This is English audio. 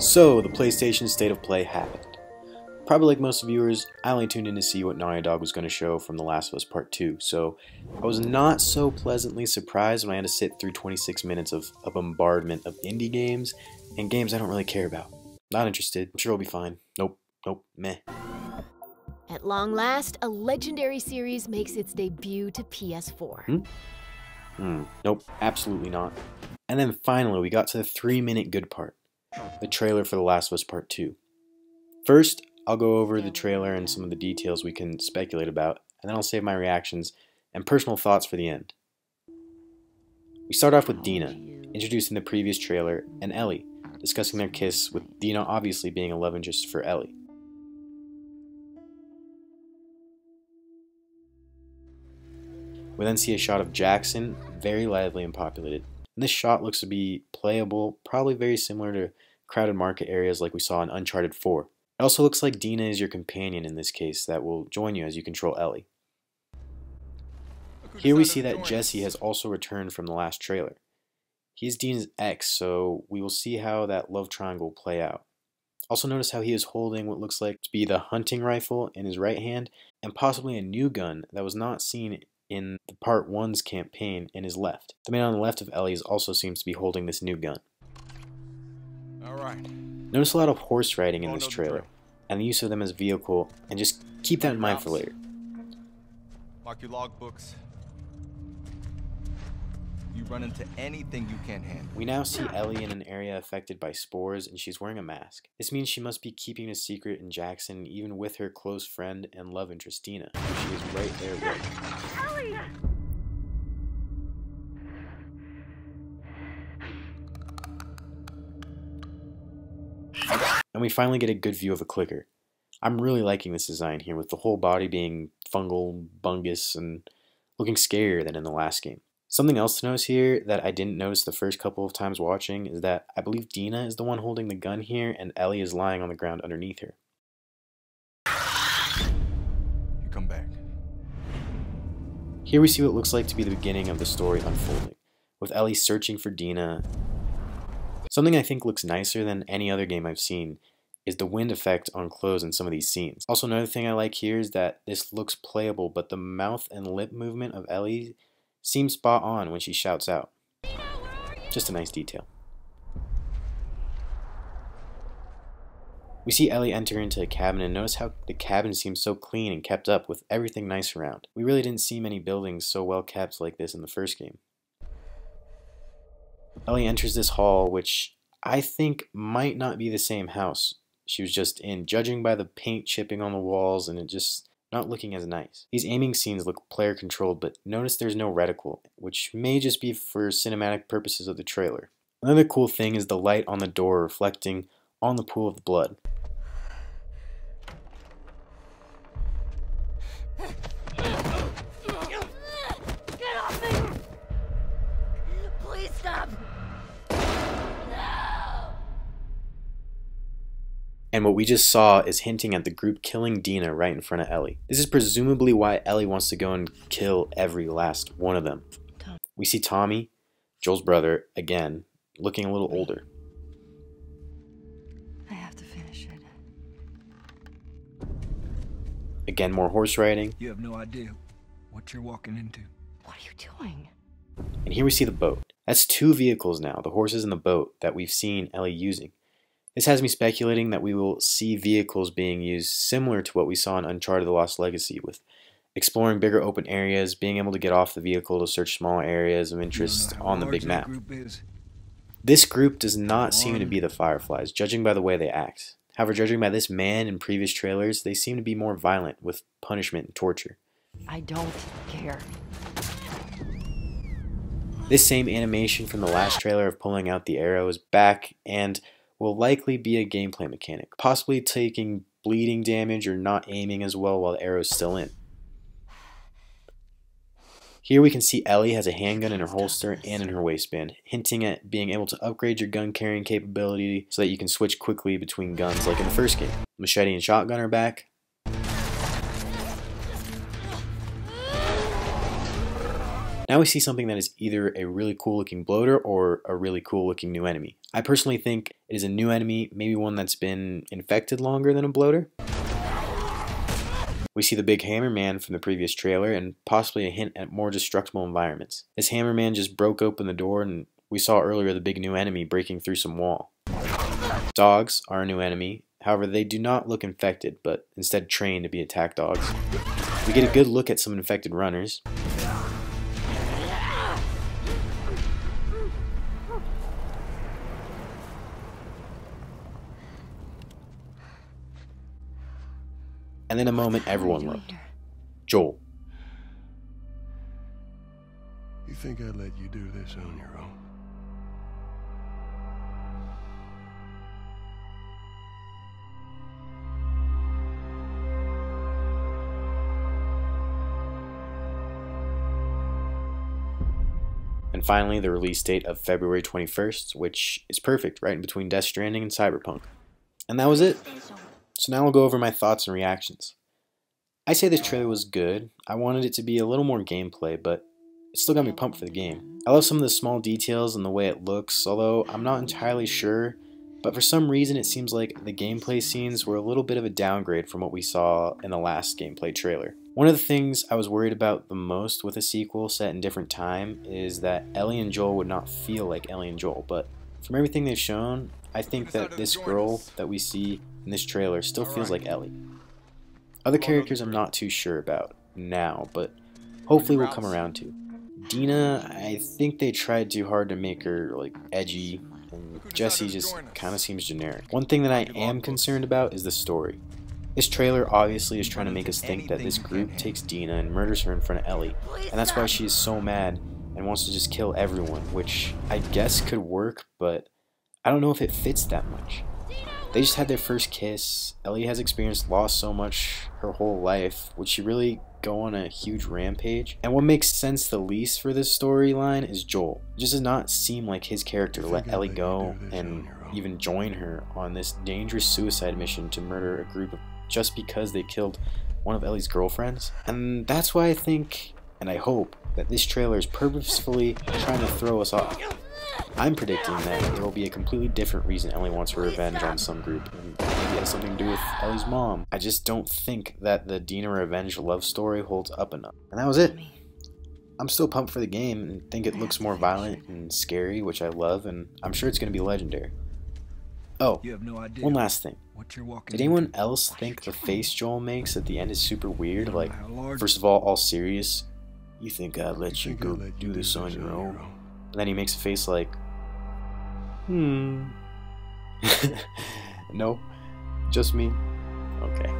So, the PlayStation State of Play happened. Probably like most viewers, I only tuned in to see what Naughty Dog was going to show from The Last of Us Part 2, so I was not so pleasantly surprised when I had to sit through 26 minutes of a bombardment of indie games and games I don't really care about. Not interested. I'm sure it'll be fine. Nope, meh. At long last, a legendary series makes its debut to PS4. Nope, absolutely not. And then finally, we got to the 3-minute good part. The trailer for The Last of Us Part 2. First, I'll go over the trailer and some of the details we can speculate about, and then I'll save my reactions and personal thoughts for the end. We start off with Dina, introduced in the previous trailer, and Ellie, discussing their kiss, with Dina obviously being a love interest for Ellie. We then see a shot of Jackson, very lively and populated. And this shot looks to be playable, probably very similar to crowded market areas like we saw in Uncharted 4. It also looks like Dina is your companion in this case that will join you as you control Ellie. Here we see that Jesse has also returned from the last trailer. He's Dina's ex, so we will see how that love triangle will play out. Also notice how he is holding what looks like to be the hunting rifle in his right hand, and possibly a new gun that was not seen in the Part 1's campaign in his left. The man on the left of Ellie's also seems to be holding this new gun. Alright. Notice a lot of horse riding in this trailer, and the use of them as vehicle, and just keep that in mind for later. Mark your logbooks. You run into anything you can't handle. We now see Ellie in an area affected by spores, and she's wearing a mask. This means she must be keeping a secret in Jackson, even with her close friend and love interest Dina, who she is right there with. Ellie! And we finally get a good view of a clicker. I'm really liking this design here, with the whole body being fungal, bungus, and looking scarier than in the last game. Something else to notice here that I didn't notice the first couple of times watching is that I believe Dina is the one holding the gun here and Ellie is lying on the ground underneath her. You come back. Here we see what looks like to be the beginning of the story unfolding, with Ellie searching for Dina. Something I think looks nicer than any other game I've seen is the wind effect on clothes in some of these scenes. Also, another thing I like here is that this looks playable, but the mouth and lip movement of Ellie seems spot on when she shouts out. Just a nice detail. We see Ellie enter into a cabin and notice how the cabin seems so clean and kept up with everything nice around. We really didn't see many buildings so well kept like this in the first game. Ellie enters this hall, which I think might not be the same house she was just in, judging by the paint chipping on the walls and it just not looking as nice. These aiming scenes look player controlled, but notice there's no reticle, which may just be for cinematic purposes of the trailer. Another cool thing is the light on the door reflecting on the pool of blood. Get off me! Please stop! And what we just saw is hinting at the group killing Dina right in front of Ellie. This is presumably why Ellie wants to go and kill every last one of them. We see Tommy, Joel's brother, again, looking a little older. I have to finish it. Again, more horse riding. You have no idea what you're walking into. What are you doing? And here we see the boat. That's 2 vehicles now, the horses and the boat, that we've seen Ellie using. This has me speculating that we will see vehicles being used similar to what we saw in Uncharted: The Lost Legacy, with exploring bigger open areas, being able to get off the vehicle to search smaller areas of interest on the big map. This group does not seem to be the Fireflies, judging by the way they act. However, judging by this man in previous trailers, they seem to be more violent, with punishment and torture. I don't care. This same animation from the last trailer of pulling out the arrow is back and will likely be a gameplay mechanic, possibly taking bleeding damage or not aiming as well while the arrow is still in. Here we can see Ellie has a handgun in her holster and in her waistband, hinting at being able to upgrade your gun carrying capability so that you can switch quickly between guns like in the first game. Machete and shotgun are back. Now we see something that is either a really cool looking bloater or a really cool looking new enemy. I personally think it is a new enemy, maybe one that's been infected longer than a bloater. We see the big Hammerman from the previous trailer and possibly a hint at more destructible environments. This Hammerman just broke open the door, and we saw earlier the big new enemy breaking through some wall. Dogs are a new enemy, however they do not look infected but instead trained to be attack dogs. We get a good look at some infected runners. And in a moment, everyone looked. Joel. You think I'd let you do this on your own? And finally, the release date of February 21st, which is perfect, right in between Death Stranding and Cyberpunk. And that was it. So now I'll go over my thoughts and reactions. I say this trailer was good. I wanted it to be a little more gameplay, but it still got me pumped for the game. I love some of the small details and the way it looks, although I'm not entirely sure, but for some reason it seems like the gameplay scenes were a little bit of a downgrade from what we saw in the last gameplay trailer. One of the things I was worried about the most with a sequel set in different time is that Ellie and Joel would not feel like Ellie and Joel, but from everything they've shown, I think that this girl that we see in this trailer still feels like Ellie. Other characters I'm not too sure about now, but hopefully we'll come around to. Dina, I think they tried too hard to make her like edgy, and Jesse just kind of seems generic. One thing that I am concerned about is the story. This trailer obviously is trying to make us think that this group takes Dina and murders her in front of Ellie, and that's why she is so mad and wants to just kill everyone, which I guess could work, but I don't know if it fits that much. They just had their first kiss. Ellie has experienced loss so much her whole life. Would she really go on a huge rampage? And what makes sense the least for this storyline is Joel. It just does not seem like his character to let Ellie go and even join her on this dangerous suicide mission to murder a group just because they killed one of Ellie's girlfriends. And that's why I think, and I hope, that this trailer is purposefully trying to throw us off. I'm predicting that there will be a completely different reason Ellie wants her revenge on some group, and maybe it has something to do with Ellie's mom. I just don't think that the Dina revenge love story holds up enough. And that was it. I'm still pumped for the game and think it looks more violent and scary, which I love, and I'm sure it's going to be legendary. Oh, one last thing. Did anyone else think the face Joel makes at the end is super weird? Like, first of all serious, you think I'd let you go do this on your own? And then he makes a face like, No, just me? Okay.